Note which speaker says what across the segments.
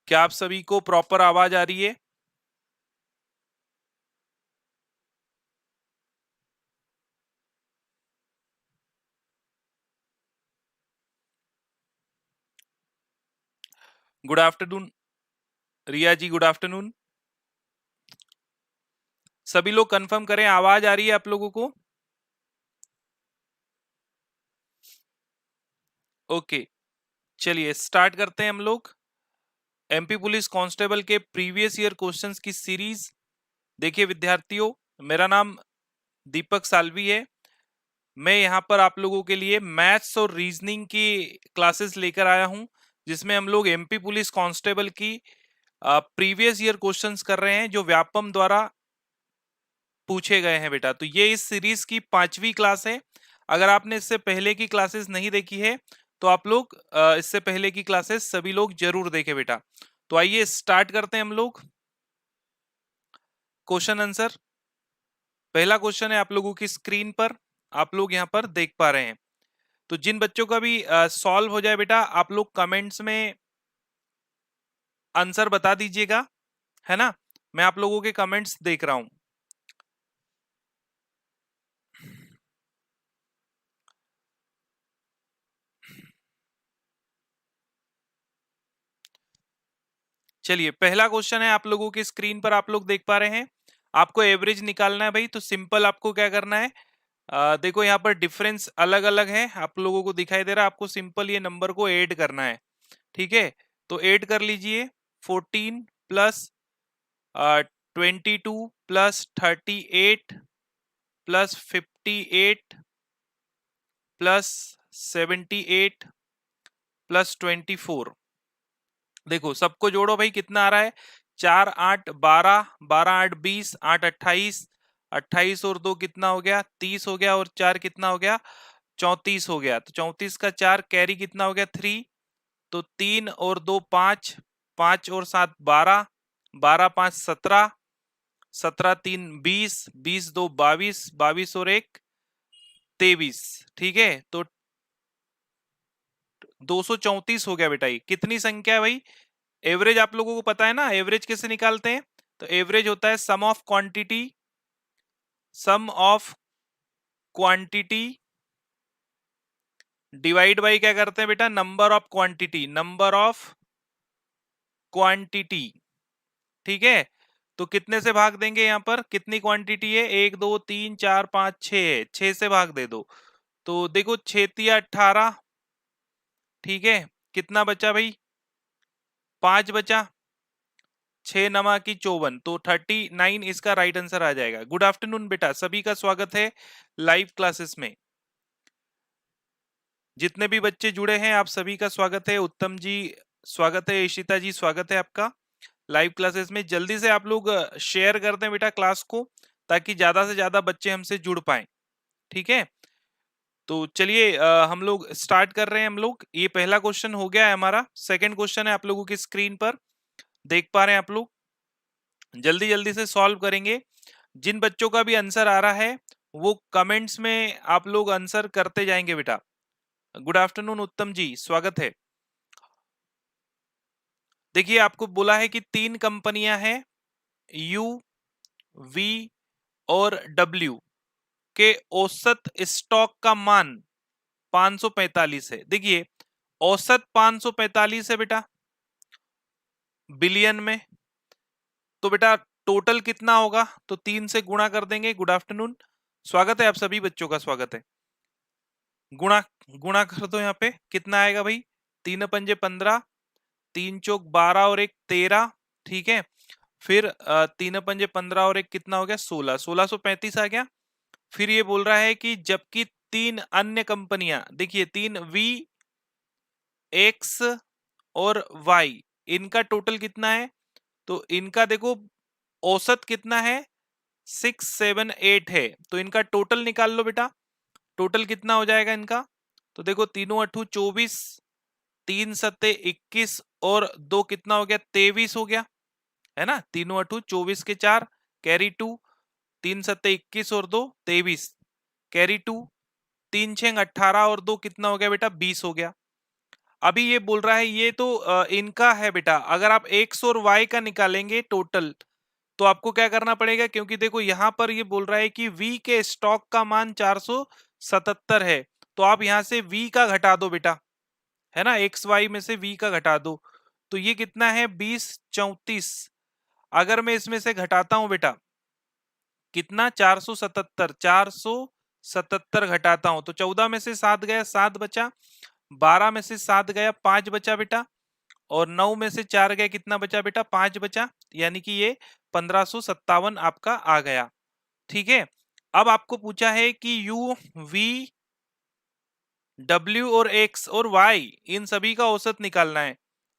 Speaker 1: क्या आप सभी को प्रॉपर आवाज आ रही है? गुड आफ्टरनून रिया जी, गुड आफ्टरनून। सभी लोग कंफर्म करें, आवाज आ रही है आप लोगों को? ओके, चलिए स्टार्ट करते हैं हम लोग। एमपी पुलिस कांस्टेबल के प्रीवियस ईयर क्वेश्चंस की सीरीज। देखिए विद्यार्थियों, मेरा नाम दीपक सालवी है। मैं यहाँ पर आप लोगों के लिए मैथ्स और रीजनिंग की क्लासेस लेकर आया हूँ, जिसमें हम लोग एमपी पुलिस कांस्टेबल की प्रीवियस ईयर क्वेश्चंस कर रहे हैं जो व्यापम द्वारा पूछे गए हैं बेटा। तो ये इस सीरीज की 5वीं क्लास है। अगर आपने इससे पहले की क्लासेस नहीं देखी है तो आप लोग इससे पहले की क्लासेस सभी लोग जरूर देखें बेटा। तो आइए स्टार्ट करते हैं हम लोग क्वेश्चन आंसर। पहला क्वेश्चन है आप लोगों की स्क्रीन पर, आप लोग यहाँ पर देख पा रहे हैं। तो जिन बच्चों का भी सॉल्व हो जाए बेटा, आप लोग कमेंट्स में आंसर बता दीजिएगा, है ना। मैं आप लोगों के कमेंट्स देख रहा हूं। चलिए पहला क्वेश्चन है आप लोगों की स्क्रीन पर, आप लोग देख पा रहे हैं। आपको एवरेज निकालना है भाई। तो सिंपल आपको क्या करना है, देखो यहाँ पर डिफरेंस अलग अलग है, आप लोगों को दिखाई दे रहा है। आपको सिंपल ये नंबर को ऐड करना है, ठीक है। तो ऐड कर लीजिए। 14 plus 22 plus 38 plus 58 plus 78 plus 24। देखो सबको जोड़ो भाई, कितना आ रहा है। 4 8 12, 12 8 20, 8 28, 28 और 2 कितना हो गया, 30 हो गया। और 4 कितना हो गया, 34 हो गया। तो 34 का 4 कैरी कितना हो गया, 3। तो 3 और 2 5, 5 और 7 12, 12 5 17, 17 3 20, 20 2 22, 22 और 1 23, ठीक है। तो 234 हो गया बेटा। ये कितनी संख्या है भाई। एवरेज आप लोगों को पता है ना, एवरेज कैसे निकालते हैं। तो एवरेज होता है sum of quantity, sum of quantity divide by क्या करते हैं बेटा, number of quantity, number of quantity, ठीक है। तो कितने से भाग देंगे, यहां पर कितनी क्वांटिटी है, 1 2 3 4 5 6 है, 6 से भाग दे दो। तो देखो 6 तिया 18, ठीक है। कितना बचा भाई, 5 बचा। 6 नमा की 54, तो 39 इसका राइट आंसर आ जाएगा। गुड आफ्टरनून बेटा, सभी का स्वागत है लाइव क्लासेस में। जितने भी बच्चे जुड़े हैं आप सभी का स्वागत है। उत्तम जी स्वागत है, ईशिता जी स्वागत है आपका लाइव क्लासेस में। जल्दी से आप लोग शेयर कर दें बेटा क्लास को, ताकि ज्यादा से ज्यादा बच्चे हमसे जुड़ पाए, ठीक है। तो चलिए हम लोग स्टार्ट कर रहे हैं। हम लोग ये पहला क्वेश्चन हो गया है हमारा। सेकंड क्वेश्चन है आप लोगों की स्क्रीन पर, देख पा रहे हैं आप लोग। जल्दी जल्दी से सॉल्व करेंगे। जिन बच्चों का भी आंसर आ रहा है वो कमेंट्स में आप लोग आंसर करते जाएंगे बेटा। गुड आफ्टरनून उत्तम जी, स्वागत है। देखिए आपको बोला है कि 3 कंपनियां हैं, यू, वी और डब्ल्यू, के औसत स्टॉक का मान 545 है। देखिए औसत 545 है बेटा बिलियन में। तो बेटा टोटल कितना होगा, तो 3 से गुणा कर देंगे। गुड आफ्टरनून, स्वागत है आप सभी बच्चों का स्वागत है। गुणा गुणा कर दो, यहाँ पे कितना आएगा भाई, 3 पंजे 15, 3 चौक 12 और 1 13, ठीक है। फिर 3 पंजे 15 और 1 कितना हो गया, 16, 1635 आ गया। फिर ये बोल रहा है कि जबकि 3 अन्य कंपनियां, देखिए 3 वी, एक्स और वाई, इनका टोटल कितना है। तो इनका देखो औसत कितना है, 678 है। तो इनका टोटल निकाल लो बेटा, टोटल कितना हो जाएगा इनका। तो देखो तीनों अठू 24, 3 सत्ते 21 और 2 कितना हो गया, 23 हो गया, है ना। तीनों अठू 24 के 4 कैरी 2, 3 सत्ते 21 और 2 23 कैरी 2, 3 छः 18 और 2 कितना हो गया बेटा, 20 हो गया। अभी ये बोल रहा है ये तो इनका है बेटा। अगर आप x और y का निकालेंगे टोटल तो आपको क्या करना पड़ेगा, क्योंकि देखो यहां पर ये बोल रहा है कि v के स्टॉक का मान 477 है, तो आप यहां से v का घटा दो बेटा, है ना, एक्स वाई में से v का घटा दो, तो ये कितना है 2034। अगर मैं इसमें से घटाता हूं बेटा कितना 477 घटाता हूं तो 14 में से 7 गया 7 बचा, 12 में से 7 गया 5 बचा बेटा, और 9 में से 4 गया कितना बचा बेटा 5 बचा, यानी कि ये 1557 आपका आ गया। ठीक है, अब आपको पूछा है कि u v w और x और y इन सभी का औसत निकालना है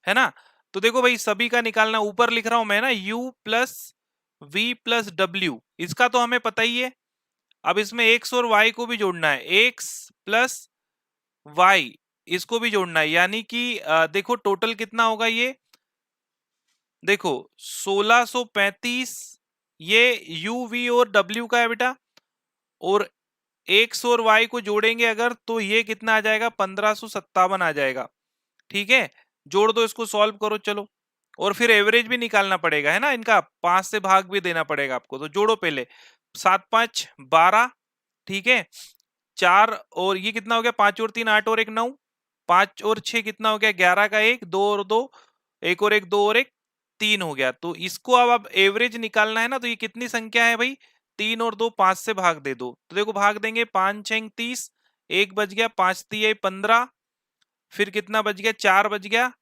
Speaker 1: ना। तो देखो भाई सभी का निकालना, ऊपर लिख रहा हूं मैं ना u plus v plus w, इसका तो हमें पता ही है। अब इसमें x और y को भी जोड़ना है, x प्लस y इसको भी जोड़ना है, यानी कि देखो टोटल कितना होगा ये, देखो 1635 ये u v और w का है बेटा, और x और y को जोड़ेंगे अगर तो ये कितना आ जाएगा 1557 आ जाएगा। ठीक है, जोड़ दो इसको, सॉल्व करो चलो, और फिर एवरेज भी निकालना पड़ेगा है ना, इनका 5 से भाग भी देना पड़ेगा आपको, तो जोड़ो पहले 7 5 12, ठीक है, 4 और ये कितना हो गया 5 और 3 8 और 1 9, 5 और 6 कितना हो गया 11 का 1 2 और 2 1 और 1 2 और 1 3 हो गया। तो इसको अब एवरेज निकालना है ना, तो ये कितनी संख्या है भाई 3 और 2 5 से भाग दे दो, तो देखो भाग देंगे 5 6 30, 1 बच गया 5 3 15, फिर कितना बच गया 4 बच गया,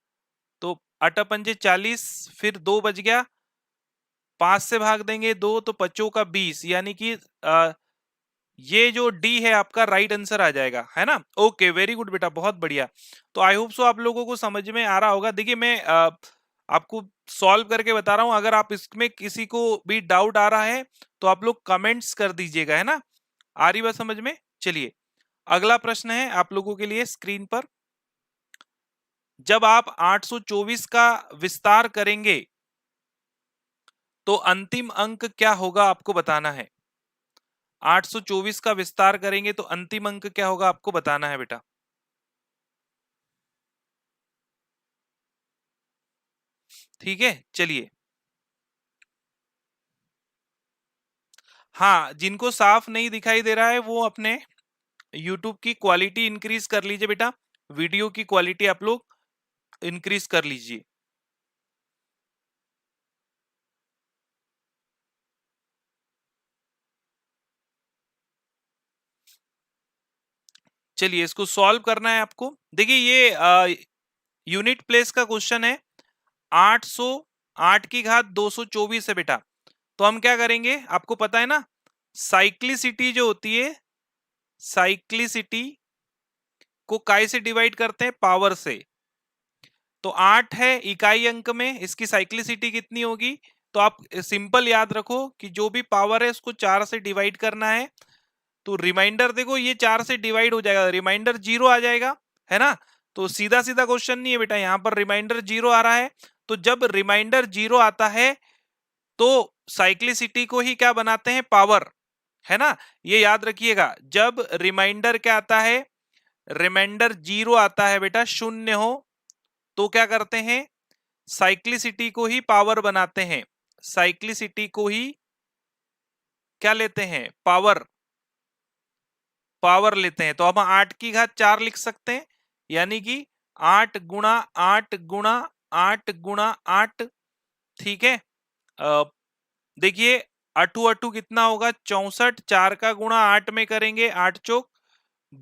Speaker 1: तो 8 पंजे 40, फिर 2 बच गया, 5 से भाग देंगे 2 तो 5 का 20, यानी कि ये जो डी है आपका राइट आंसर आ जाएगा, है ना। ओके वेरी गुड बेटा, बहुत बढ़िया। तो आई होप सो आप लोगों को समझ में आ रहा होगा। देखिए मैं आपको सॉल्व करके बता रहा हूं, अगर आप इसमें किसी को भी डाउट आ रहा है तो आप लोग कमेंट्स कर दीजिएगा, है ना। आ रही बात समझ में। चलिए अगला प्रश्न है आप लोगों के लिए स्क्रीन पर, जब आप 824 का विस्तार करेंगे तो अंतिम अंक क्या होगा आपको बताना है। 824 का विस्तार करेंगे तो अंतिम अंक क्या होगा आपको बताना है बेटा। ठीक है चलिए, हाँ जिनको साफ नहीं दिखाई दे रहा है वो अपने YouTube की क्वालिटी इंक्रीज कर लीजिए बेटा, वीडियो की क्वालिटी आप लोग इंक्रीज कर लीजिए। चलिए इसको सॉल्व करना है आपको। देखिए ये यूनिट प्लेस का क्वेश्चन है, 808 की घात 224 है बेटा। तो हम क्या करेंगे आपको पता है ना, साइक्लिसिटी जो होती है, साइक्लिसिटी को काय से डिवाइड करते हैं पावर से। तो 8 है इकाई अंक में, इसकी साइक्लिसिटी कितनी होगी, तो आप सिंपल याद रखो कि जो भी पावर है उसको 4 से डिवाइड करना है, तो रिमाइंडर देखो ये 4 से डिवाइड हो जाएगा, रिमाइंडर 0 आ जाएगा, है ना। तो सीधा सीधा क्वेश्चन नहीं है बेटा, यहां पर रिमाइंडर 0 आ रहा है, तो जब रिमाइंडर 0 आता है तो साइक्लिसिटी को ही क्या बनाते हैं पावर, है ना। ये याद रखिएगा, जब रिमाइंडर क्या आता है, रिमाइंडर 0 आता है बेटा, शून्य हो, तो क्या करते हैं साइक्लिसिटी को ही पावर बनाते हैं, साइक्लिसिटी को ही क्या लेते हैं पावर, पावर लेते हैं। तो हम 8 की घात 4 लिख सकते हैं, यानी कि 8 गुणा 8 गुणा 8 गुणा 8। ठीक है, देखिए अठू अठू कितना होगा 64, 4 का गुणा 8 में करेंगे 8 चौक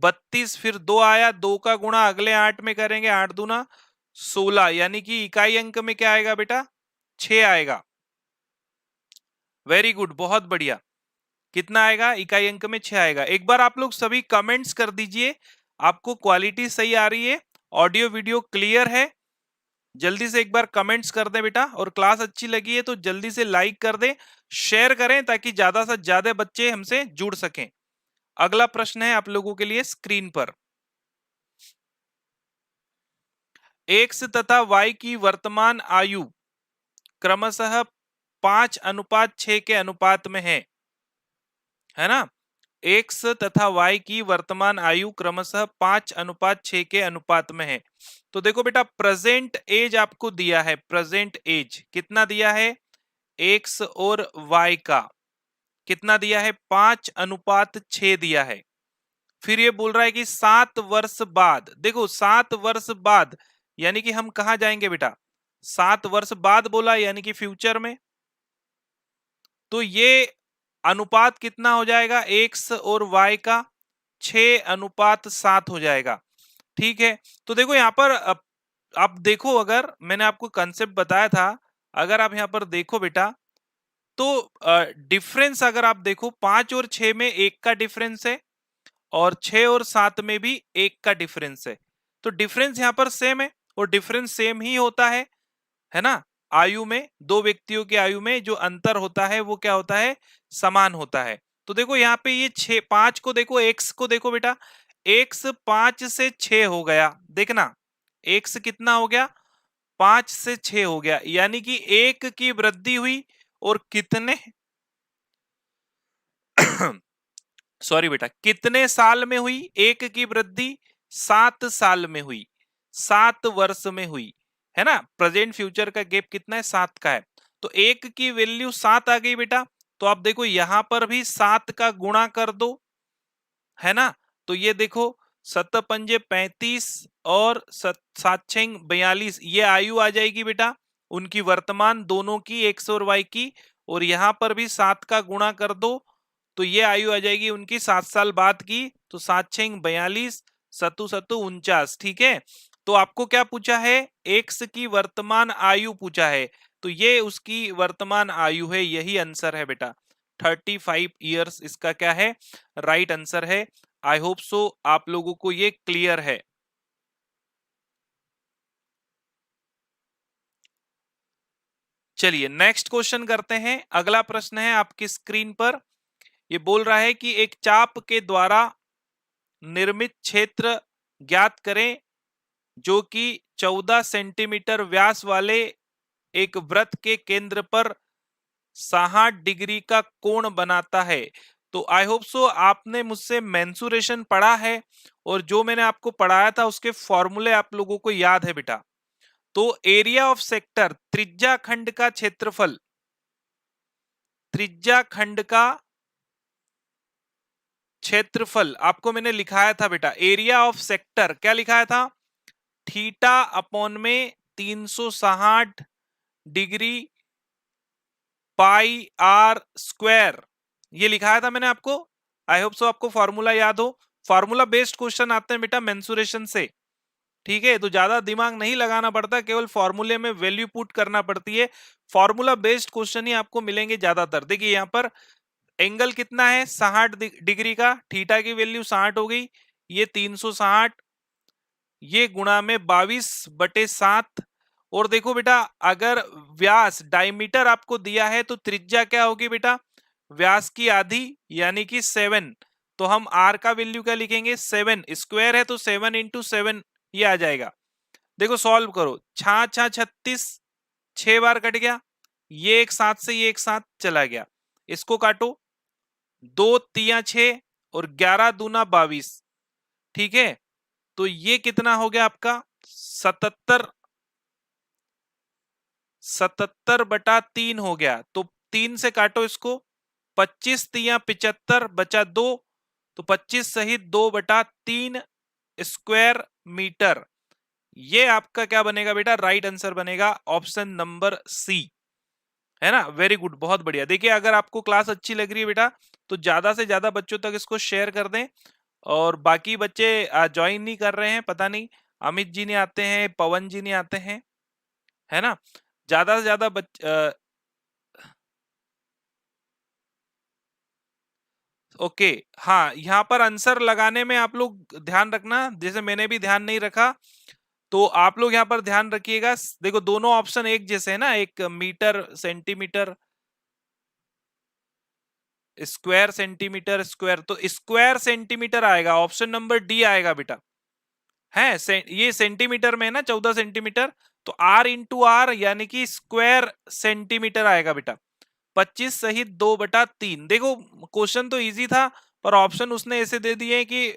Speaker 1: 32, फिर 2 आया 2 का गुणा अगले 8 में करेंगे 8 दूना 16, यानी कि इकाई अंक में क्या आएगा बेटा 6 आएगा। वेरी गुड, बहुत बढ़िया। कितना आएगा इकाई अंक में 6 आएगा। एक बार आप लोग सभी कमेंट्स कर दीजिए, आपको क्वालिटी सही आ रही है, ऑडियो वीडियो क्लियर है। जल्दी से एक बार कमेंट्स कर दें बेटा, और क्लास अच्छी लगी है तो जल्दी से लाइक कर दें, शेयर करें ताकि ज्यादा से ज्यादा बच्चे हमसे जुड़ सकें। अगला प्रश्न है आप लोगों के लिए स्क्रीन पर, एक्स तथा वाई की वर्तमान आयु क्रमशः 5:6 के अनुपात में है ना। एक्स तथा वाई की वर्तमान आयु क्रमशः 5:6 के अनुपात में है। तो देखो बेटा, प्रेजेंट एज आपको दिया है, प्रेजेंट एज कितना दिया है, एक्स और वाई का कितना दिया है, 5:6 दिया है। फिर ये बोल रहा है कि 7 वर्ष बाद, देखो 7 वर्ष बाद यानी कि हम कहा जाएंगे बेटा, 7 वर्ष बाद बोला यानी कि फ्यूचर में। तो ये अनुपात कितना हो जाएगा, एक्स और वाई का 6:7 हो जाएगा। ठीक है, तो देखो यहां पर आप देखो, अगर मैंने आपको कंसेप्ट बताया था, अगर आप यहां पर देखो बेटा, तो डिफरेंस अगर आप देखो 5 और 6 में 1 का डिफरेंस है और 6 और 7 में भी 1 का डिफरेंस है। तो डिफरेंस यहां पर सेम है और डिफरेंस सेम ही होता है ना। आयु में, दो व्यक्तियों की आयु में जो अंतर होता है वो क्या होता है, समान होता है। तो देखो यहाँ पे ये 5 को देखो, एक्स को देखो बेटा, एक्स 5 से 6 हो गया, देखना एक्स कितना हो गया, 5 से 6 हो गया, यानी कि 1 की वृद्धि हुई और कितने सॉरी बेटा, कितने साल में हुई, 1 की वृद्धि 7 साल में हुई, 7 वर्ष में हुई, है ना। प्रेजेंट फ्यूचर का गैप कितना है, 7 का है। तो 1 की वैल्यू 7 आ गई बेटा, तो आप देखो यहां पर भी 7 का गुणा कर दो, है ना। तो ये देखो 7 पंजे 35 और 7 6 42, ये आयु आ जाएगी बेटा उनकी वर्तमान दोनों की, एक्स और वाई की। और यहां पर भी 7 का गुणा कर दो, तो ये आयु आ जाएगी उनकी 7 साल बाद की। तो 7 6 42, सतु सतु 49। ठीक है, तो आपको क्या पूछा है, एक्स की वर्तमान आयु पूछा है, तो ये उसकी वर्तमान आयु है, यही आंसर है बेटा, 35 ईयर्स इसका क्या है, राइट आंसर है। आई होप सो आप लोगों को ये क्लियर है। चलिए नेक्स्ट क्वेश्चन करते हैं। अगला प्रश्न है आपकी स्क्रीन पर, ये बोल रहा है कि एक चाप के द्वारा निर्मित क्षेत्र ज्ञात करें जो कि 14 सेंटीमीटर व्यास वाले एक वृत्त के केंद्र पर 60 डिग्री का कोण बनाता है। तो आई होप सो आपने मुझसे मेंसुरेशन पढ़ा है, और जो मैंने आपको पढ़ाया था उसके फॉर्मूले आप लोगों को याद है बेटा। तो एरिया ऑफ सेक्टर, त्रिज्या खंड का क्षेत्रफल, त्रिज्या खंड का क्षेत्रफल आपको मैंने लिखाया था बेटा, एरिया ऑफ सेक्टर क्या लिखाया था, थीटा अपॉन में 360 डिग्री पाई आर स्क्वायर, ये लिखाया था मैंने आपको। आई होप सो आपको फॉर्मूला याद हो। फॉर्मूला बेस्ड क्वेश्चन आते हैं बेटा मेंसुरेशन से, ठीक है, तो ज्यादा दिमाग नहीं लगाना पड़ता, केवल फॉर्मूले में वैल्यू पुट करना पड़ती है। फॉर्मूला बेस्ड क्वेश्चन ही आपको मिलेंगे ज्यादातर। देखिए यहाँ पर एंगल कितना है, 60 डिग्री का, थीटा की वैल्यू 60 हो गई, ये 360, ये गुणा में 22/7। और देखो बेटा, अगर व्यास डायमीटर आपको दिया है तो त्रिज्या क्या होगी बेटा, व्यास की आधी यानी कि 7। तो हम आर का वैल्यू क्या लिखेंगे, 7, स्क्वायर है तो 7 इंटू 7 ये आ जाएगा। देखो सॉल्व करो, 6 6 36, 6 बार कट गया, ये एक साथ से ये एक साथ चला गया, इसको काटो, 2 तिया 6 और 11 दूना 22। ठीक है, तो ये कितना हो गया आपका, 77/3 हो गया। तो 3 से काटो इसको, 25 तिया 75 बचा 2, तो 25 सहित 2/3 स्क्वायर मीटर। ये आपका क्या बनेगा बेटा, राइट आंसर बनेगा ऑप्शन नंबर सी, है ना। वेरी गुड, बहुत बढ़िया। देखिए अगर आपको क्लास अच्छी लग रही है बेटा, तो ज्यादा से ज्यादा बच्चों तक इसको शेयर कर दें। और बाकी बच्चे ज्वाइन नहीं कर रहे हैं, पता नहीं, अमित जी नहीं आते हैं, पवन जी नहीं आते हैं, है ना। ज्यादा से ज्यादा ओके, हाँ, यहाँ पर आंसर लगाने में आप लोग ध्यान रखना, जैसे मैंने भी ध्यान नहीं रखा, तो आप लोग यहाँ पर ध्यान रखिएगा। देखो दोनों ऑप्शन एक जैसे है ना, एक metre centimetre square centimetre square, तो स्क्वायर सेंटीमीटर आएगा, ऑप्शन नंबर डी आएगा बेटा। है ये सेंटीमीटर में है ना, 14 सेंटीमीटर, तो आर इंटू आर यानी कि स्क्वायर सेंटीमीटर आएगा बेटा। 25 सहित 2/3। देखो क्वेश्चन तो इजी था, पर ऑप्शन उसने ऐसे दे दिए कि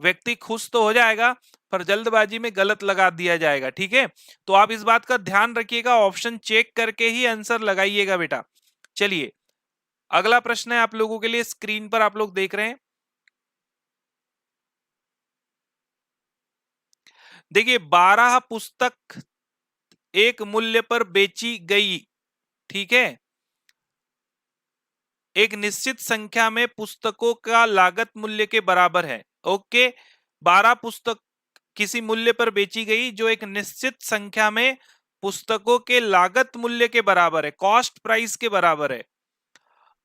Speaker 1: व्यक्ति खुश तो हो जाएगा पर जल्दबाजी में गलत लगा दिया जाएगा। ठीक है, तो आप इस बात का ध्यान रखिएगा, ऑप्शन चेक करके ही आंसर लगाइएगा बेटा। चलिए अगला प्रश्न है आप लोगों के लिए, स्क्रीन पर आप लोग देख रहे हैं। देखिए 12 पुस्तक एक मूल्य पर बेची गई। ठीक है, एक निश्चित संख्या में पुस्तकों का लागत मूल्य के बराबर है। ओके, 12 पुस्तक किसी मूल्य पर बेची गई जो एक निश्चित संख्या में पुस्तकों के लागत मूल्य के बराबर है, कॉस्ट प्राइस के बराबर है,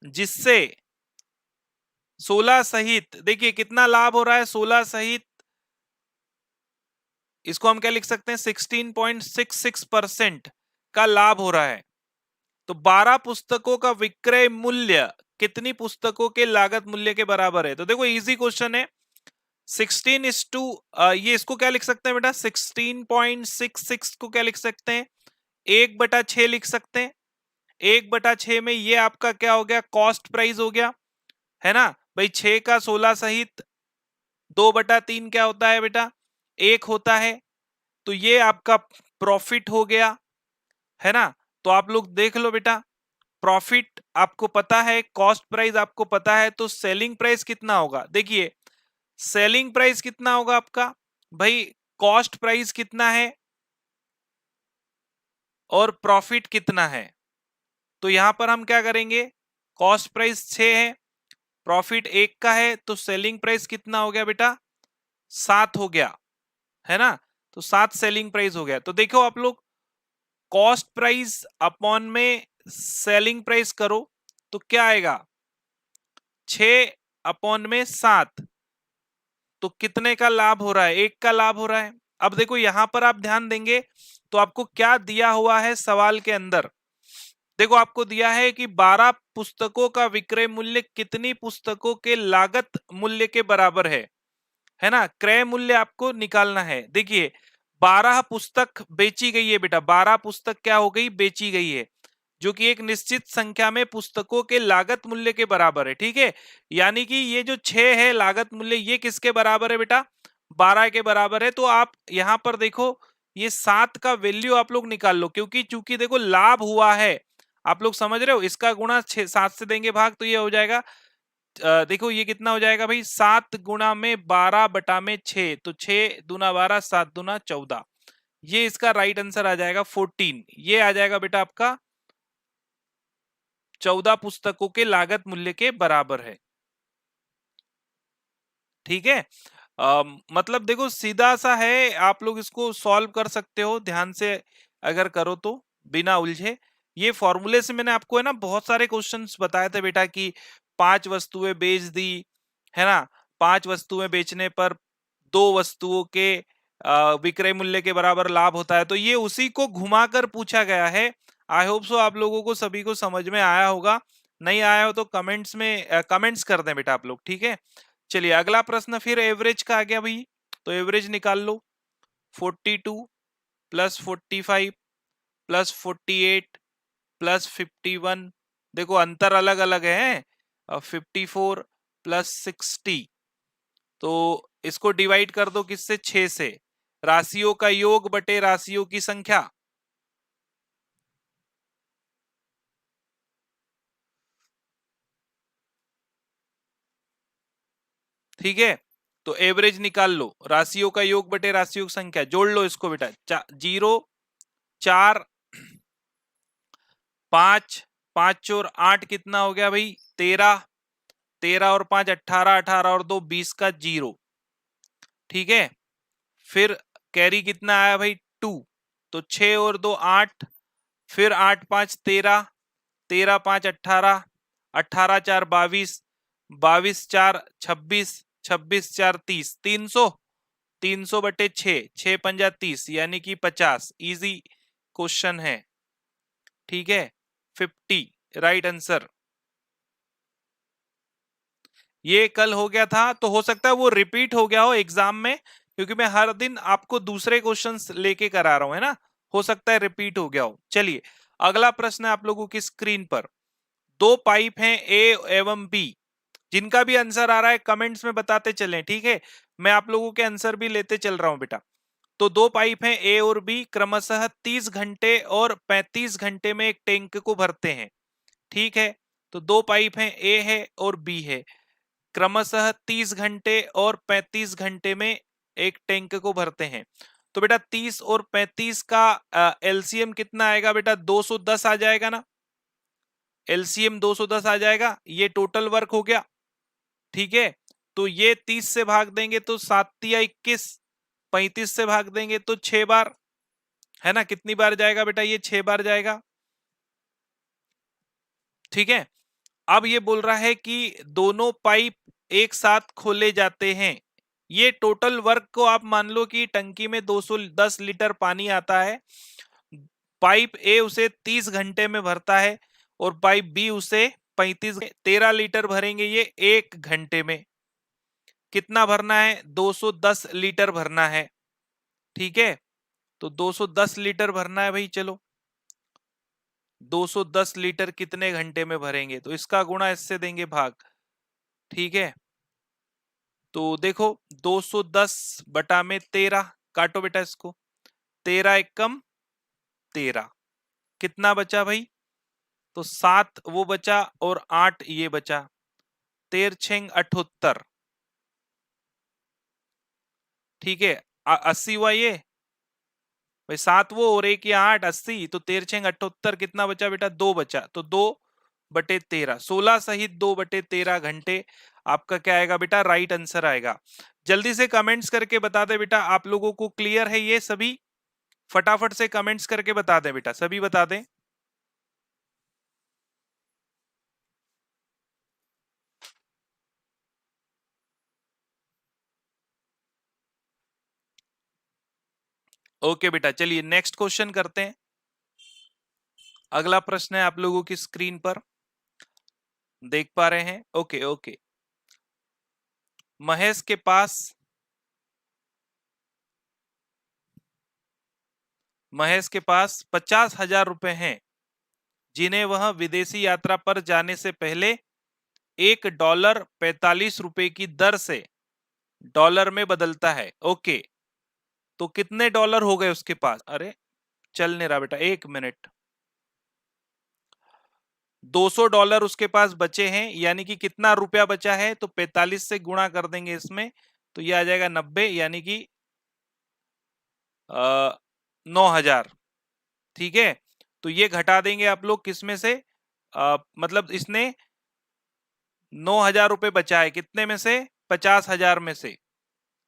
Speaker 1: जिससे 16 सहित, देखिए कितना लाभ हो रहा है, 16 सहित इसको हम क्या लिख सकते हैं, 16.66% का लाभ हो रहा है। तो 12 पुस्तकों का विक्रय मूल्य कितनी पुस्तकों के लागत मूल्य के बराबर है? तो देखो इजी क्वेश्चन है, 16 इज टू, ये इसको क्या लिख सकते हैं बेटा, 16.66 को क्या लिख सकते हैं, 1/6 लिख सकते हैं। 1/6 में ये आपका क्या हो गया, कॉस्ट प्राइस हो गया, है ना भाई। 6 का 16 सहित 2/3 क्या होता है बेटा, 1 होता है। तो ये आपका प्रॉफिट हो गया, है ना। तो आप लोग देख लो बेटा, प्रॉफिट आपको पता है, कॉस्ट प्राइस आपको पता है, तो सेलिंग प्राइस कितना होगा। देखिए सेलिंग प्राइस कितना होगा आपका भाई, कॉस्ट प्राइस कितना है और प्रॉफिट कितना है। तो यहां पर हम क्या करेंगे, कॉस्ट प्राइस 6 है, प्रॉफिट 1 का है, तो सेलिंग प्राइस कितना हो गया बेटा, 7 हो गया, है ना। तो 7 सेलिंग प्राइस हो गया। तो देखो आप लोग, कॉस्ट प्राइस अपॉन में सेलिंग प्राइस करो तो क्या आएगा, 6/7, तो कितने का लाभ हो रहा है, 1 का लाभ हो रहा है। अब देखो यहां पर आप ध्यान देंगे तो आपको क्या दिया हुआ है सवाल के अंदर, देखो आपको दिया है कि 12 पुस्तकों का विक्रय मूल्य कितनी पुस्तकों के लागत मूल्य के बराबर है ना, क्रय मूल्य आपको निकालना है। देखिए 12 पुस्तक बेची गई है बेटा, 12 पुस्तक क्या हो गई, बेची गई है, जो कि एक निश्चित संख्या में पुस्तकों के लागत मूल्य के बराबर है। ठीक है, यानी कि ये जो 6 है लागत मूल्य, ये किसके बराबर है बेटा, 12 के बराबर है। तो आप यहां पर देखो ये 7 का वैल्यू आप लोग निकाल लो, क्योंकि चूंकि देखो लाभ हुआ है, आप लोग समझ रहे हो, इसका गुणा 7 से देंगे भाग, तो ये हो जाएगा, देखो ये कितना हो जाएगा भाई, 7 गुणा में 12 बटा में 6, तो 6 दूना 12, 7 दूना 14, ये इसका राइट आंसर आ जाएगा 14। ये आ जाएगा बेटा आपका 14 पुस्तकों के लागत मूल्य के बराबर है। ठीक है, मतलब देखो सीधा सा है, आप लोग इसको सॉल्व कर सकते हो ध्यान से अगर करो तो, बिना उलझे। ये फॉर्मूले से मैंने आपको है ना बहुत सारे क्वेश्चंस बताए थे बेटा कि 5 वस्तुएं बेच दी, है ना, 5 वस्तुएं बेचने पर 2 वस्तुओं के विक्रय मूल्य के बराबर लाभ होता है। तो ये उसी को घुमाकर पूछा गया है। आई होप सो आप लोगों को सभी को समझ में आया होगा, नहीं आया हो तो कमेंट्स में कमेंट्स कर दें बेटा आप लोग। ठीक है, चलिए अगला प्रश्न फिर एवरेज का आ गया भाई, तो एवरेज निकाल लो, 42 प्लस 45 प्लस 48 प्लस 51, देखो अंतर अलग अलग है, 54 प्लस 60, तो इसको डिवाइड कर दो किससे, 6 से, राशियों का योग बटे राशियों की संख्या। ठीक है, तो एवरेज निकाल लो, राशियों का योग बटे राशियों की संख्या, जोड़ लो इसको बेटा, 0 4 5 5 और 8 कितना हो गया भाई, 13, 13 और 5 18, 18 और 2 20 का 0। ठीक है, फिर कैरी कितना आया भाई 2, तो 6 और 2 8, फिर 8 5 13, 13 5 18, 18 4 22, 22 4 26, 26 4 30, 300, 300 बटे 6, 6 पंजा 30, यानी कि 50। इजी क्वेश्चन है। ठीक है, 50 राइट आंसर। ये कल हो गया था, तो हो सकता है वो रिपीट हो गया हो एग्जाम में, क्योंकि मैं हर दिन आपको दूसरे क्वेश्चंस लेके करा रहा हूं, है ना, हो सकता है रिपीट हो गया हो। चलिए अगला प्रश्न है आप लोगों की स्क्रीन पर, दो पाइप हैं ए एवं बी, जिनका भी आंसर आ रहा है कमेंट्स में बताते चलें, ठीक है, मैं आप लोगों के आंसर भी लेते चल रहा हूं बेटा। तो दो पाइप हैं ए और बी, क्रमशः 30 घंटे और 35 घंटे में एक टैंक को भरते हैं, ठीक है। तो दो पाइप हैं, ए है और बी है, क्रमशः 30 घंटे और 35 घंटे में एक टैंक को भरते हैं। तो बेटा 30 और 35 का एलसीएम कितना आएगा बेटा? 210 आ जाएगा ना, एलसीएम 210 आ जाएगा, ये टोटल वर्क हो गया, ठीक है। तो ये 30 से भाग देंगे तो 7 या 21, 35 से भाग देंगे तो 6 बार, है ना। कितनी बार जाएगा बेटा? ये 6 बार जाएगा, ठीक है। अब ये बोल रहा है कि दोनों पाइप एक साथ खोले जाते हैं। ये टोटल वर्क को आप मान लो कि टंकी में 210 लीटर पानी आता है, पाइप ए उसे 30 घंटे में भरता है और पाइप बी उसे 13 लीटर भरेंगे ये 1 घंटे में। कितना भरना है? 210 लीटर भरना है, ठीक है। तो 210 लीटर भरना है भाई, चलो 210 लीटर कितने घंटे में भरेंगे? तो इसका गुणा इससे देंगे भाग, ठीक है। तो देखो 210 बटा में 13, काटो बेटा इसको, 13 एकम 13, कितना बचा भाई? तो 7 वो बचा और 8 ये बचा, 13 छेंग 78, ठीक है। 80 हुआ ये भाई, 7 वो और 1 या 8, 80, तो 13 छेंग 78, कितना बचा बेटा? 2 बचा, तो 2/13, 16 सहित 2/13 घंटे आपका क्या आएगा बेटा? राइट आंसर आएगा। जल्दी से कमेंट्स करके बता दे बेटा, आप लोगों को क्लियर है ये सभी? फटाफट से कमेंट्स करके बता दें बेटा, सभी बता दें। ओके बेटा, चलिए नेक्स्ट क्वेश्चन करते हैं। अगला प्रश्न है आप लोगों की स्क्रीन पर देख पा रहे हैं। ओके ओके, महेश के पास 50,000 रुपए हैं, जिन्हें वह विदेशी यात्रा पर जाने से पहले $1 45 रुपए की दर से डॉलर में बदलता है। ओके, तो कितने डॉलर हो गए उसके पास? अरे चल नहीं रहा बेटा, 1 मिनट। $200 उसके पास बचे हैं, यानी कि कितना रुपया बचा है? तो 45 से गुणा कर देंगे इसमें, तो ये आ जाएगा 90, यानी कि 9,000, ठीक है। तो ये घटा देंगे आप लोग किसमें से? मतलब इसने 9,000 रुपए बचा है, कितने में से? 50,000 में से।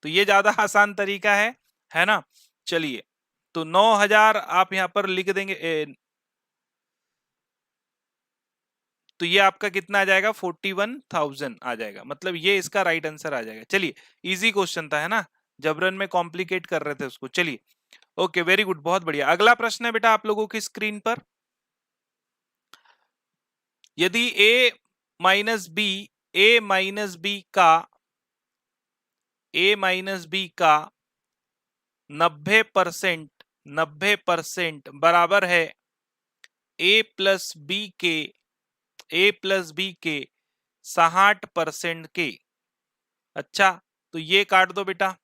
Speaker 1: तो ये ज्यादा आसान तरीका है ना। चलिए, तो 9,000 आप यहां पर लिख देंगे, तो ये आपका कितना आ जाएगा? 41,000 आ जाएगा, मतलब ये इसका राइट आंसर आ जाएगा। चलिए, इजी क्वेश्चन था, है ना, जबरन में कॉम्प्लिकेट कर रहे थे उसको। चलिए, ओके, वेरी गुड, बहुत बढ़िया। अगला प्रश्न है बेटा आप लोगों की स्क्रीन पर, यदि ए माइनस बी का 90% बराबर है ए प्लस बी के 60% के। अच्छा, तो ये काट दो बेटा,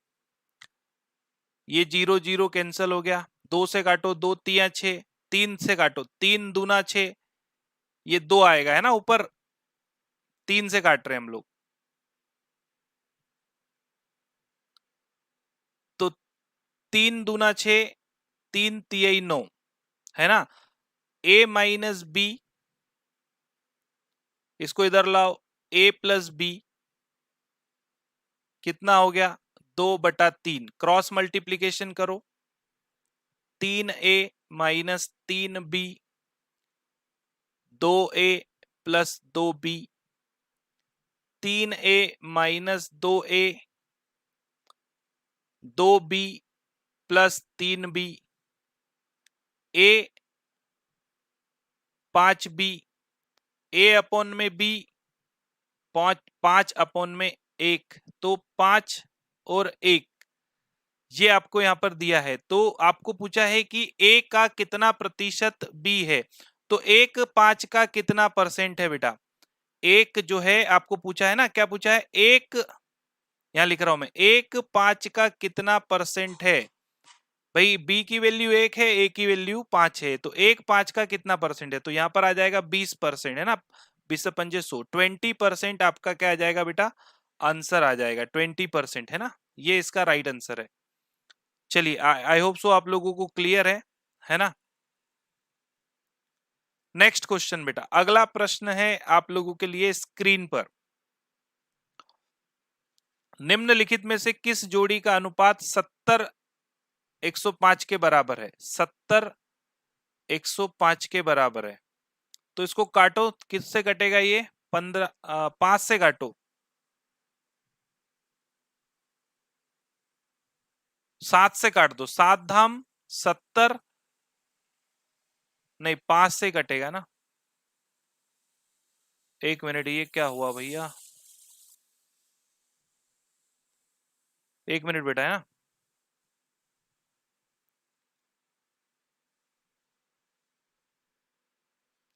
Speaker 1: ये 0 0 कैंसिल हो गया, 2 से काटो, 2 3 6, 3 से काटो, 3 दूना 6, ये 2 आएगा, है ना, ऊपर 3 से काट रहे हैं हम लोग, तो 3 दूना 6, 3 तिहाई 9, है ना। ए माइनस बी, इसको इधर लाओ, ए प्लस बी कितना हो गया? 2/3, क्रॉस मल्टीप्लीकेशन करो, 3a minus 3b, 2a plus 2b, 3a minus 2a, 2b plus 3b, a 5b, a upon में b 5 अपॉन में 1, तो 5 और 1, ये आपको यहां पर दिया है। तो आपको पूछा है कि a का कितना प्रतिशत b है, तो 1/5 का कितना परसेंट है बेटा? एक जो है आपको पूछा है ना, क्या पूछा है, एक, यहां लिख रहा हूं मैं, 1/5 का कितना परसेंट है। भाई बी की वैल्यू 1 है, ए की वैल्यू 5 है, तो 1/5 का कितना परसेंट है, तो यहां पर आ जाएगा 20% है ना, 20 से 5 100, 20% आपका क्या आ जाएगा बेटा, आंसर आ जाएगा 20% है ना, ये इसका राइट आंसर है। चलिए आई होप सो आप लोगों को क्लियर है ना। नेक्स्ट क्वेश्चन बेटा, अगला प्रश्न है आप लोगों के लिए स्क्रीन पर। निम्नलिखित में से किस जोड़ी का अनुपात 70:105 के बराबर है, 70:105 के बराबर है। तो इसको काटो, किससे कटेगा ये, 5 से काटो, 7 से काट दो, 7 धाम 70, नहीं 5 से कटेगा ना। एक मिनट, ये क्या हुआ भैया, एक मिनट बेटा है ना।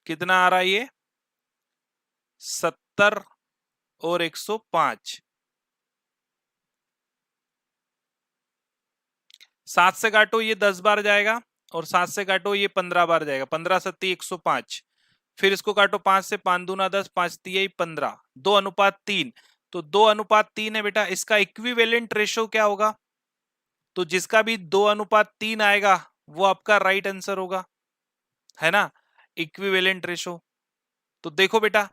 Speaker 1: कितना आ रहा है ये, 70 और 105, 7 से काटो ये 10 बार जाएगा, और 7 से काटो ये 15 बार जाएगा, 15 सत्ती 105, फिर इसको काटो 5 से, 5 दूना 10, 5 तिया 15, 2:3, तो 2:3 है बेटा, इसका इक्विवेलेंट रेशो क्या होगा, तो जिसका भी 2:3 आएगा वो आपका राइट आंसर होगा, है ना, इक्विवेलेंट रेशो। तो देखो बेटा,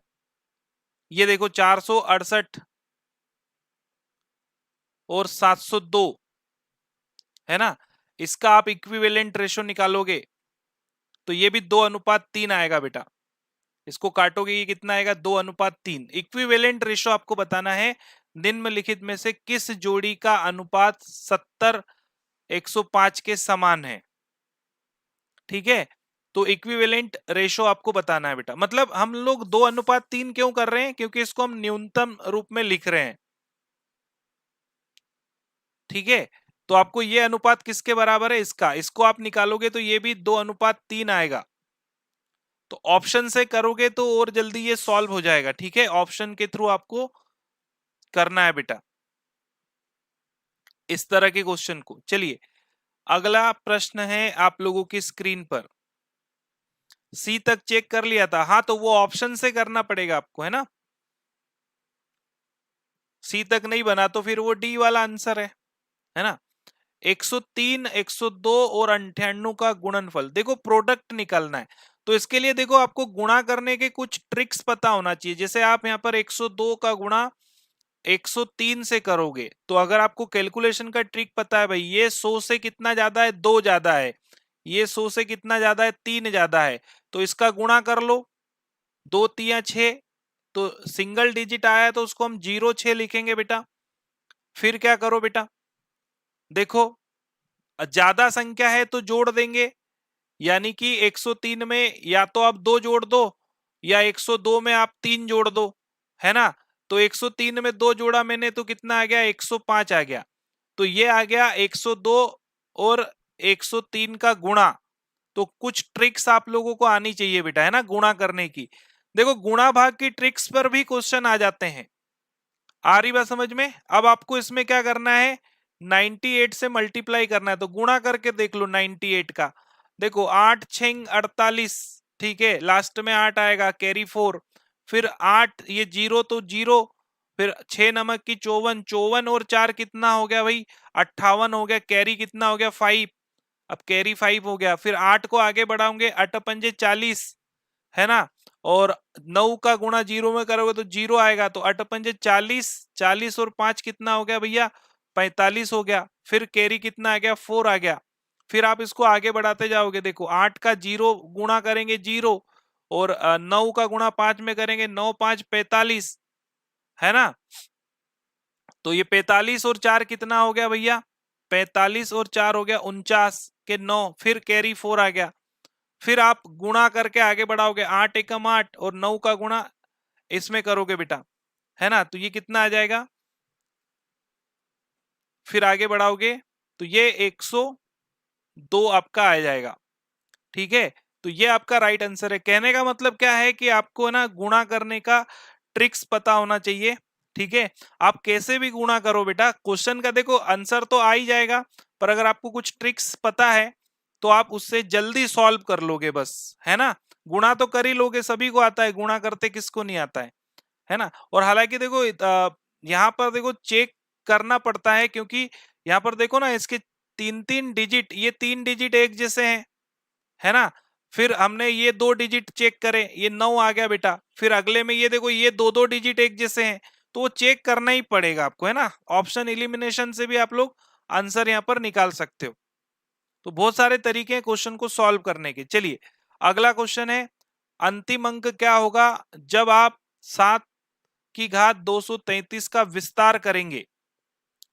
Speaker 1: ये देखो 468 और 702 है ना, इसका आप इक्विवेलेंट रेशो निकालोगे तो ये भी 2:3 आएगा बेटा, इसको काटोगे ये कितना आएगा, 2:3। इक्विवेलेंट रेशो आपको बताना है निम्नलिखित में से किस जोड़ी का अनुपात 70:105 के समान है, ठीक है। तो इक्विवेलेंट रेशो आपको बताना है बेटा, मतलब हम लोग 2:3 क्यों कर रहे हैं, क्योंकि इसको हम न्यूनतम रूप में लिख रहे हैं, ठीक है। तो आपको ये अनुपात किसके बराबर है, इसका, इसको आप निकालोगे तो ये भी 2:3 आएगा। तो ऑप्शन से करोगे तो और जल्दी ये सॉल्व हो जाएगा, ठीक है, ऑप्शन के थ्रू आपको करना है बेटा इस तरह के क्वेश्चन को। चलिए अगला प्रश्न है आप लोगों की स्क्रीन पर। सी तक चेक कर लिया था, हाँ, तो वो ऑप्शन से करना पड़ेगा आपको, है ना। सी तक नहीं बना तो फिर वो डी वाला आंसर है ना। 103, 102 और 98 का गुणनफल, देखो प्रोडक्ट निकालना है, तो इसके लिए देखो आपको गुणा करने के कुछ ट्रिक्स पता होना चाहिए। जैसे आप यहां पर 102 का गुणा 103 से करोगे, तो अगर आपको कैलकुलेशन का ट्रिक पता है, भाई ये 100 से कितना ज्यादा है, 2 ज्यादा है, ये 100 से कितना ज्यादा है, 3 ज्यादा है, तो इसका गुणा कर लो, 2 3 6, तो सिंगल डिजिट आया तो उसको हम 06 लिखेंगे बेटा। फिर क्या करो बेटा, देखो ज्यादा संख्या है तो जोड़ देंगे, यानी कि 103 में या तो आप 2 जोड़ दो या 102 में आप 3 जोड़ दो, है ना। तो 103 में 2 जोड़ा मैंने तो कितना आ गया, 105 आ गया। तो ये आ गया 102 और 103 का गुणा। तो कुछ ट्रिक्स आप लोगों को आनी चाहिए बेटा, है ना, गुणा करने की। देखो गुणा भाग की ट्रिक्स पर भी क्वेश्चन आ जाते हैं, आ रही बात समझ में। अब आपको इसमें क्या करना है, 98 से मल्टीप्लाई करना है, तो गुणा करके देख लो 98 का। देखो 8 6 48, ठीक है, लास्ट में 8 आएगा, कैरी 4, फिर 8 ये 0 तो 0, फिर 6 नमक की 54, 54 और 4 कितना हो गया भाई, 58 हो गया, कैरी कितना हो गया 5, अब कैरी 5 हो गया, फिर 8 को आगे बढ़ाओगे, 8 पंजे 40, है ना, और 9 का गुणा 0 में करोगे तो 0 आएगा, तो 8 पंजे 40, 40 और 5 कितना हो गया भैया, 45 हो गया, फिर कैरी कितना आ गया, 4 आ गया। फिर आप इसको आगे बढ़ाते जाओगे, देखो 8 का 0 गुणा करेंगे 0, और 9 का गुणा 5 में करेंगे, 9 5 45, है ना। तो ये 45 और 4 कितना हो गया भैया, 45 और 4 हो गया 49 के 9, फिर कैरी 4 आ गया। फिर आप गुणा करके आगे बढ़ाओगे, 8 एकम 8 और 9 का गुणा इसमें करोगे बेटा, है ना, तो ये कितना आ जाएगा, फिर आगे बढ़ाओगे तो ये 102 आपका आ जाएगा, ठीक है। तो ये आपका राइट आंसर है। कहने का मतलब क्या है कि आपको ना गुणा करने का ट्रिक्स पता होना चाहिए, ठीक है। आप कैसे भी गुणा करो बेटा, क्वेश्चन का देखो आंसर तो आ ही जाएगा, पर अगर आपको कुछ ट्रिक्स पता है तो आप उससे जल्दी सॉल्व कर लोगे बस, है ना। गुणा तो कर ही लोगे, सभी को आता है, गुणा करते किसको नहीं आता है ना। और हालांकि देखो यहाँ पर देखो चेक करना पड़ता है, क्योंकि यहाँ पर देखो ना इसके 3-3 डिजिट, ये 3 डिजिट एक जैसे हैं, है ना। फिर हमने ये 2 डिजिट चेक करे, ये 9 आ गया बेटा। फिर अगले में ये देखो ये 2-2 डिजिट एक जैसे हैं, तो वो चेक करना ही पड़ेगा आपको, है ना। ऑप्शन एलिमिनेशन से भी आप लोग आंसर यहाँ पर निकाल सकते हो। तो बहुत सारे तरीके हैं क्वेश्चन को सॉल्व करने के। चलिए अगला क्वेश्चन है, अंतिम अंक क्या होगा जब आप 7 की घात 233 का विस्तार करेंगे।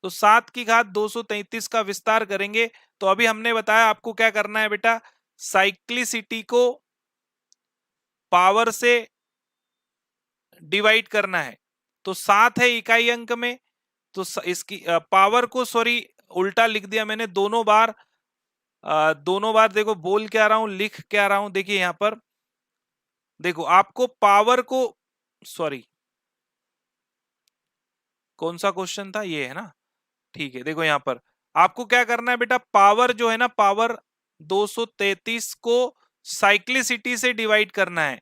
Speaker 1: तो 7 की घात 233 का विस्तार करेंगे, तो अभी हमने बताया आपको क्या करना है बेटा, साइक्लिसिटी को पावर से डिवाइड करना है। तो 7 है इकाई अंक में, तो इसकी पावर को, सॉरी उल्टा लिख दिया मैंने, दोनों बार देखो बोल क्या रहा हूं, लिख क्या रहा हूं। देखिए यहां पर देखो आपको पावर को, सॉरी कौन सा क्वेश्चन था, ये है ना, ठीक है। देखो यहां पर आपको क्या करना है बेटा, पावर जो है ना, पावर 233 को साइक्लिसिटी से डिवाइड करना है।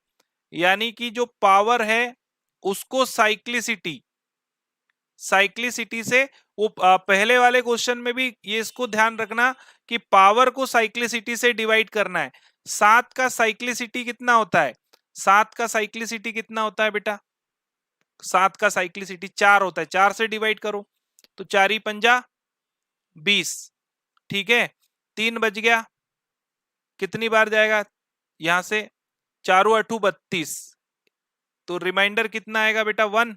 Speaker 1: यानी कि जो पावर है उसको साइक्लिसिटी से, वो पहले वाले क्वेश्चन में भी ये इसको ध्यान रखना कि पावर को साइक्लिसिटी से डिवाइड करना है। 7 का साइक्लिसिटी कितना होता है, 7 का साइक्लिसिटी कितना होता है बेटा, 7 का साइक्लिसिटी 4 होता है, 4 से डिवाइड करो, तो 4 ही पंजा 20, ठीक है। 3 बच गया, कितनी बार जाएगा यहां से, 4 8 32, तो रिमाइंडर कितना आएगा बेटा 1,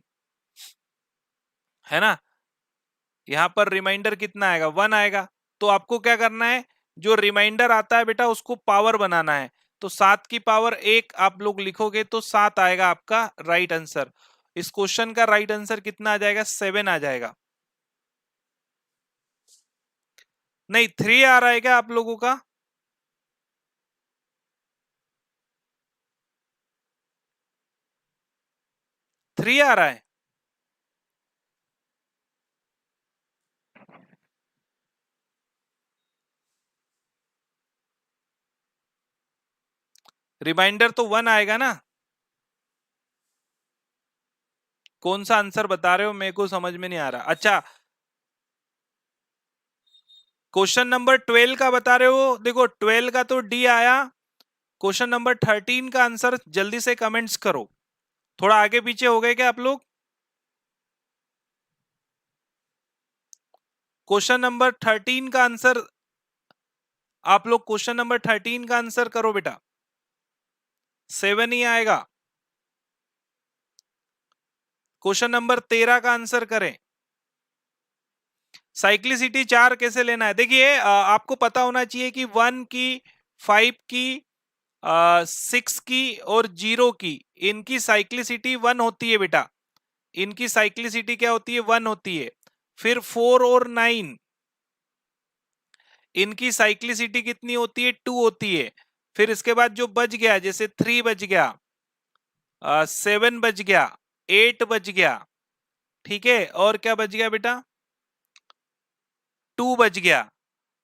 Speaker 1: है ना। यहां पर रिमाइंडर कितना आएगा 1 आएगा। तो आपको क्या करना है, जो रिमाइंडर आता है बेटा उसको पावर बनाना है। तो 7 की पावर 1 आप लोग लिखोगे तो 7 आएगा आपका राइट आंसर। इस क्वेश्चन का राइट आंसर कितना आ जाएगा, 7 आ जाएगा। नहीं 3 आ रहा है क्या आप लोगों का, 3 आ रहा है। रिमाइंडर तो 1 आएगा ना। कौन सा आंसर बता रहे हो, मेरे को समझ में नहीं आ रहा। अच्छा क्वेश्चन नंबर 12 का बता रहे हो, देखो 12 का तो डी आया। क्वेश्चन नंबर 13 का आंसर जल्दी से कमेंट्स करो। थोड़ा आगे पीछे हो गए क्या आप लोग। क्वेश्चन नंबर 13 का आंसर, आप लोग क्वेश्चन नंबर 13 का आंसर करो बेटा, 7 ही आएगा। क्वेश्चन नंबर 13 का आंसर करें, साइक्लिसिटी 4 कैसे लेना है। देखिए आपको पता होना चाहिए कि 1 की, 5 की, 6 की और 0 की, इनकी साइक्लिसिटी 1 होती है बेटा। इनकी साइक्लिसिटी क्या होती है, 1 होती है। फिर 4 और 9, इनकी साइक्लिसिटी कितनी होती है, 2 होती है। फिर इसके बाद जो बच गया, जैसे 3 बच गया, 7 बच गया, 8 बच गया, ठीक है। और क्या बच गया बेटा, 2 बच गया।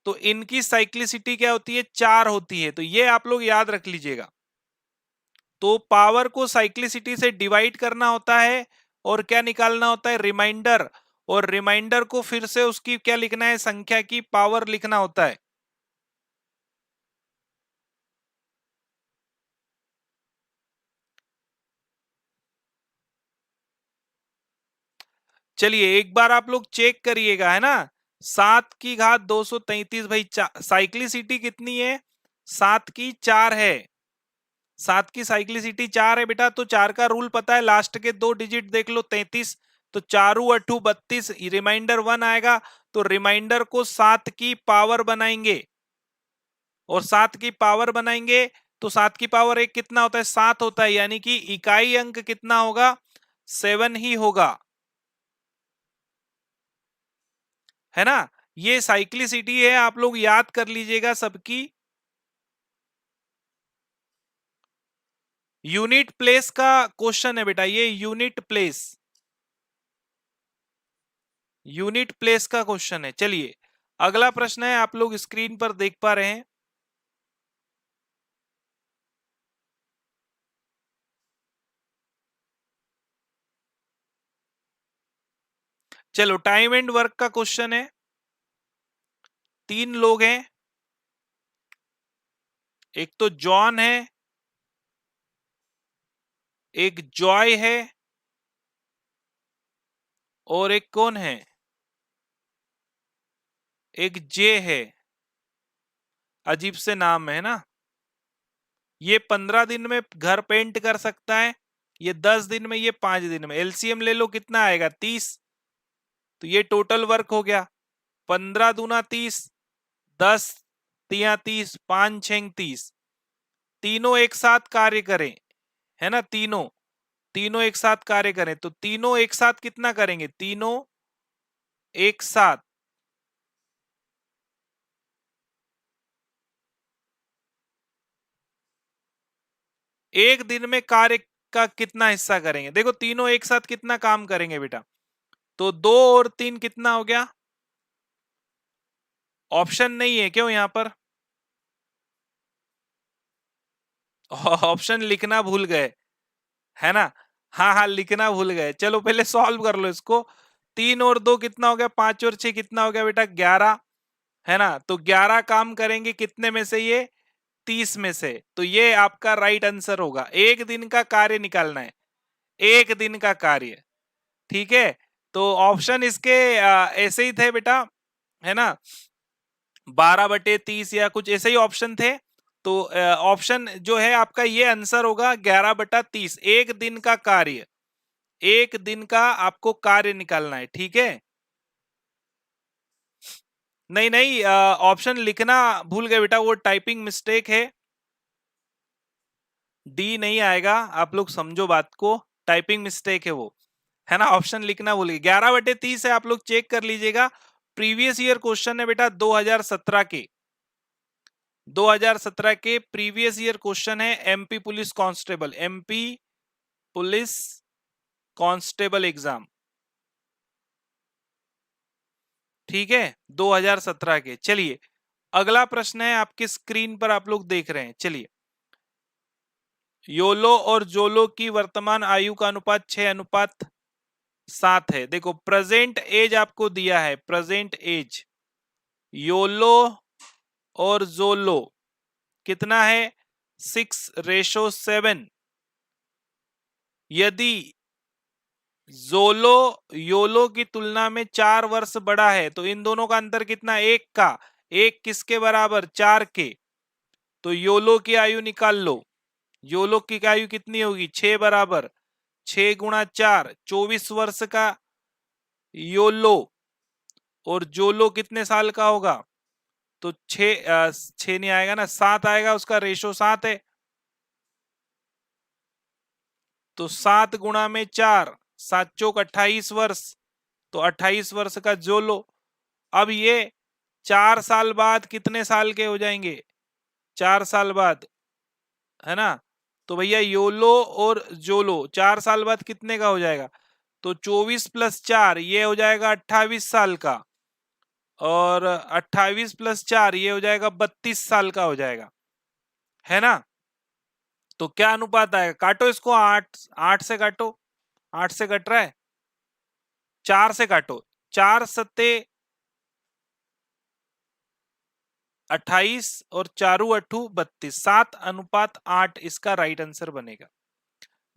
Speaker 1: तो इनकी साइक्लिसिटी क्या होती है, 4 होती है। तो ये आप लोग याद रख लीजिएगा। तो पावर को साइक्लिसिटी से डिवाइड करना होता है और क्या निकालना होता है, रिमाइंडर। और रिमाइंडर को फिर से उसकी क्या लिखना है, संख्या की पावर लिखना होता है। चलिए एक बार आप लोग चेक करिएगा, है ना। 7 की घात 233 भाई, साइक्लिसिटी कितनी है, 7 की 4 है। 7 की साइक्लिसिटी 4 है बेटा। तो 4 का रूल पता है, लास्ट के 2 डिजिट देख लो, 33। तो 4 8 32, रिमाइंडर 1 आएगा। तो रिमाइंडर को 7 की पावर बनाएंगे, और 7 की पावर बनाएंगे तो 7 की पावर 1 कितना होता है, 7 होता है। यानी कि इकाई अंक कितना होगा, 7 ही होगा, है ना। ये साइक्लिसिटी है, आप लोग याद कर लीजिएगा सबकी। यूनिट प्लेस का क्वेश्चन है बेटा, ये यूनिट प्लेस का क्वेश्चन है। चलिए अगला प्रश्न है, आप लोग स्क्रीन पर देख पा रहे हैं। चलो टाइम एंड वर्क का क्वेश्चन है। 3 लोग हैं, एक तो जॉन है, एक जॉय है, और एक कौन है, एक जे है। अजीब से नाम है ना। ये 15 दिन में घर पेंट कर सकता है, ये 10 दिन में, ये 5 दिन में। एलसीएम ले लो, कितना आएगा 30। तो ये टोटल वर्क हो गया 15 दूना 30, 10 तिया 30, 5 6 30। तीनों एक साथ कार्य करें, है ना, तीनों तीनों एक साथ कार्य करें, तो तीनों एक साथ कितना करेंगे, तीनों एक साथ एक दिन में कार्य का कितना हिस्सा करेंगे। देखो तीनों एक साथ कितना काम करेंगे बेटा, तो 2 और 3 कितना हो गया। ऑप्शन नहीं है क्यों यहां पर, ऑप्शन लिखना भूल गए, है ना। हाँ हाँ लिखना भूल गए, चलो पहले सॉल्व कर लो इसको। 3 और 2 कितना हो गया, 5 और 6 कितना हो गया बेटा 11, है ना। तो 11 काम करेंगे कितने में से, ये 30 में से। तो ये आपका राइट आंसर होगा। एक दिन का कार्य निकालना है, एक दिन का कार्य, ठीक है। तो ऑप्शन इसके ऐसे ही थे बेटा, है ना, 12/30 या कुछ ऐसे ही ऑप्शन थे। तो ऑप्शन जो है आपका ये आंसर होगा 11/30। एक दिन का कार्य, एक दिन का आपको कार्य निकालना है, ठीक है। नहीं नहीं ऑप्शन लिखना भूल गए बेटा, वो टाइपिंग मिस्टेक है। डी नहीं आएगा, आप लोग समझो बात को, टाइपिंग मिस्टेक है वो, है ना। ऑप्शन लिखना भूल गए। 11/30 है, आप लोग चेक कर लीजिएगा। प्रीवियस ईयर क्वेश्चन है बेटा, 2017 के, 2017 के प्रीवियस ईयर क्वेश्चन है। MP police constable, MP police constable exam, ठीक है, 2017 के। चलिए अगला प्रश्न है, आपके स्क्रीन पर आप लोग देख रहे हैं। चलिए, योलो और जोलो की वर्तमान आयु का अनुपात 6:7 है। देखो प्रेजेंट एज आपको दिया है, प्रेजेंट एज योलो और जोलो कितना है, 6:7। यदि जोलो योलो की तुलना में 4 वर्ष बड़ा है, तो इन दोनों का अंतर कितना, एक का। एक किसके बराबर, 4 के। तो योलो की आयु निकाल लो, योलो की आयु कितनी होगी, 6 बराबर 6 गुणा 4, 24 वर्ष का योलो। और जोलो कितने साल का होगा, तो 6 नहीं आएगा ना, 7 आएगा, उसका रेशो 7 है। तो 7 गुणा में 4, 7 चौक 28 वर्ष, तो 28 वर्ष का जोलो। अब ये 4 साल बाद कितने साल के हो जाएंगे, 4 साल बाद, है ना। तो भैया योलो और जोलो 4 साल बाद कितने का हो जाएगा, तो 24 + 4 ये हो जाएगा 28 साल का, और 28 + 4 ये हो जाएगा 32 साल का हो जाएगा, है ना। तो क्या अनुपात आएगा, काटो इसको, 8 8 से काटो, 8 से कट रहा है, 4 से काटो, 4 सत्ते 28 और 4 अट्ठू 32, 7:8 इसका राइट आंसर बनेगा,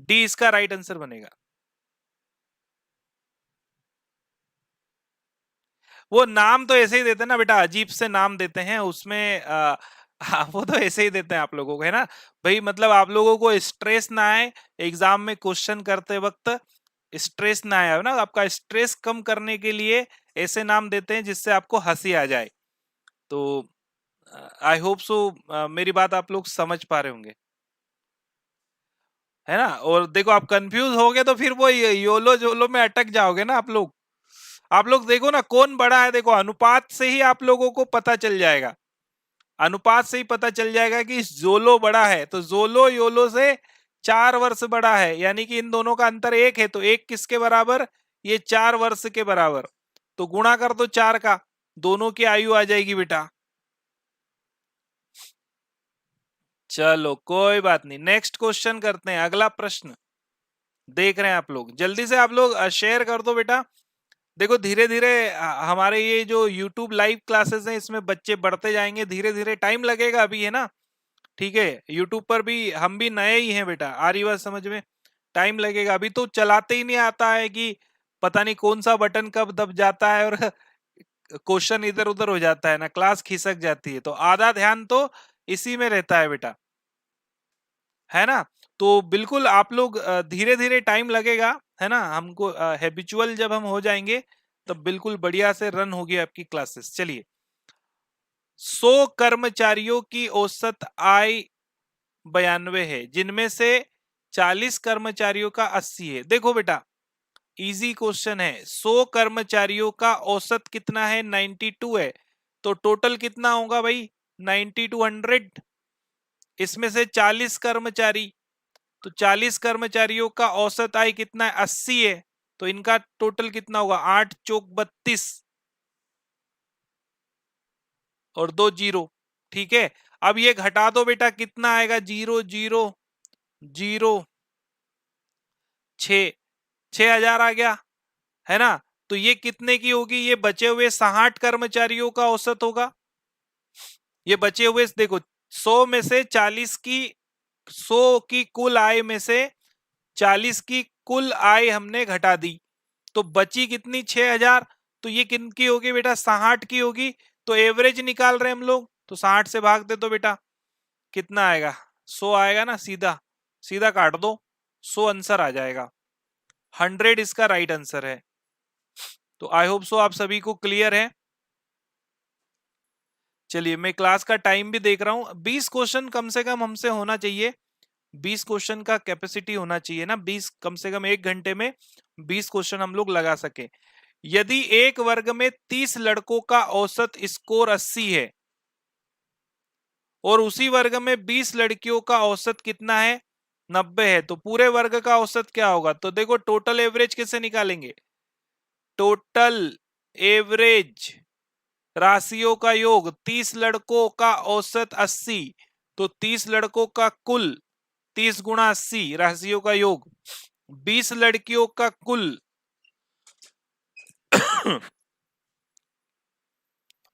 Speaker 1: डी इसका राइट आंसर बनेगा। वो नाम तो ऐसे ही देते हैं ना बेटा, अजीब से नाम देते हैं उसमें वो तो ऐसे ही देते हैं आप लोगों को, है ना भाई। मतलब आप लोगों को स्ट्रेस ना आए एग्जाम में क्वेश्चन करते वक्त, स्ट्रेस ना आए ना, आपका स्ट्रेस कम करने के लिए ऐसे नाम देते हैं जिससे आपको हंसी आ जाए। तो आई होप सो मेरी बात आप लोग समझ पा रहे होंगे, है ना। और देखो आप कंफ्यूज हो गए तो फिर वो योलो जोलो में अटक जाओगे ना आप लोग। आप लोग देखो ना कौन बड़ा है, देखो अनुपात से ही आप लोगों को पता चल जाएगा, अनुपात से ही पता चल जाएगा कि जोलो बड़ा है, तो जोलो योलो से 4 वर्ष बड़ा है, यानी कि इन दोनों का अंतर 1 है, तो 1 किसके बराबर, ये 4 वर्ष के बराबर। तो गुणा कर दो 4 का, दोनों की आयु आ जाएगी बेटा। चलो कोई बात नहीं, नेक्स्ट क्वेश्चन करते हैं, अगला प्रश्न देख रहे हैं आप लोग, जल्दी से आप लोग शेयर कर दो बेटा। देखो धीरे धीरे हमारे ये जो YouTube लाइव क्लासेस हैं इसमें बच्चे बढ़ते जाएंगे, धीरे धीरे टाइम लगेगा अभी, है ना, ठीक है। YouTube पर भी हम भी नए ही हैं बेटा, आ रही बात समझ में, टाइम लगेगा, अभी तो चलाते ही नहीं आता है कि पता नहीं कौन सा बटन कब दब जाता है और क्वेश्चन इधर उधर हो जाता है ना, क्लास खिसक जाती है, तो आधा ध्यान तो इसी में रहता है बेटा, है ना। तो बिल्कुल आप लोग धीरे धीरे टाइम लगेगा, है ना, हमको हैबिचुअल जब हम हो जाएंगे तब बिल्कुल बढ़िया से रन होगी आपकी क्लासेस। चलिए, 100 कर्मचारियों की औसत आय 92 है, जिनमें से 40 कर्मचारियों का 80 है। देखो बेटा इजी क्वेश्चन है, 100 कर्मचारियों का औसत कितना है, 92 है, तो टोटल कितना होगा भाई, 9200। इसमें से 40 कर्मचारी, तो 40 कर्मचारियों का औसत आय कितना है, 80 है, तो इनका टोटल कितना होगा, 8 चौक 32 और 2 जीरो, ठीक है। अब ये घटा दो बेटा, कितना आएगा, 0 0 0 6, 6000 आ गया, है ना। तो ये कितने की होगी, ये बचे हुए 60 कर्मचारियों का औसत होगा। ये बचे हुए देखो 100 में से 40 की, 100 की कुल आय में से 40 की कुल आय हमने घटा दी, तो बची कितनी, 6000। तो ये किन की होगी बेटा, 60 की होगी। तो एवरेज निकाल रहे हैं हम लोग, तो 60 से भाग दे तो बेटा कितना आएगा, 100 आएगा ना, सीधा सीधा काट दो, 100 आंसर आ जाएगा, 100 इसका राइट आंसर है। तो आई होप सो आप सभी को क्लियर है। चलिए मैं क्लास का टाइम भी देख रहा हूं, 20 क्वेश्चन कम से कम हमसे होना चाहिए, 20 क्वेश्चन का कैपेसिटी होना चाहिए ना, 20 कम से कम 1 घंटे में 20 क्वेश्चन हम लोग लगा सके। यदि एक वर्ग में 30 लड़कों का औसत स्कोर 80 है और उसी वर्ग में 20 लड़कियों का औसत कितना है, 90 है, तो पूरे वर्ग का औसत क्या होगा। तो देखो टोटल एवरेज कैसे निकालेंगे, टोटल एवरेज राशियों का योग, 30 लड़कों का औसत 80, तो 30 लड़कों का कुल 30 गुणा 80 राशियों का योग, 20 लड़कियों का कुल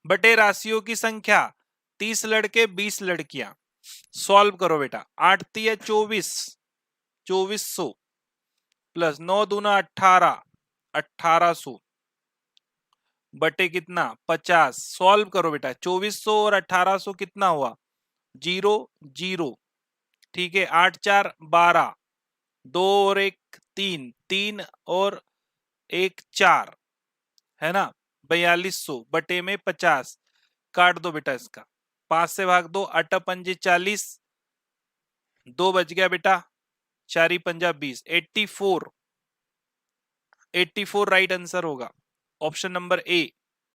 Speaker 1: बटे राशियों की संख्या, 30 लड़के 20 लड़कियां। सॉल्व करो बेटा, 8 तिया 24, 2400 प्लस 9 दूना 18, 1800 बटे कितना 50। सॉल्व करो बेटा, 2400 और 1800 कितना हुआ, 0 0, ठीक है। 8 4 12, 2 और 1 3, 3 और 1 4, है ना, 4200 बटे में 50, काट दो बेटा इसका, 5 से भाग दो, 8 पंजे 40, 2 बच गया बेटा, 4 पंजा 20, 84, 84 राइट आंसर होगा, ऑप्शन नंबर ए।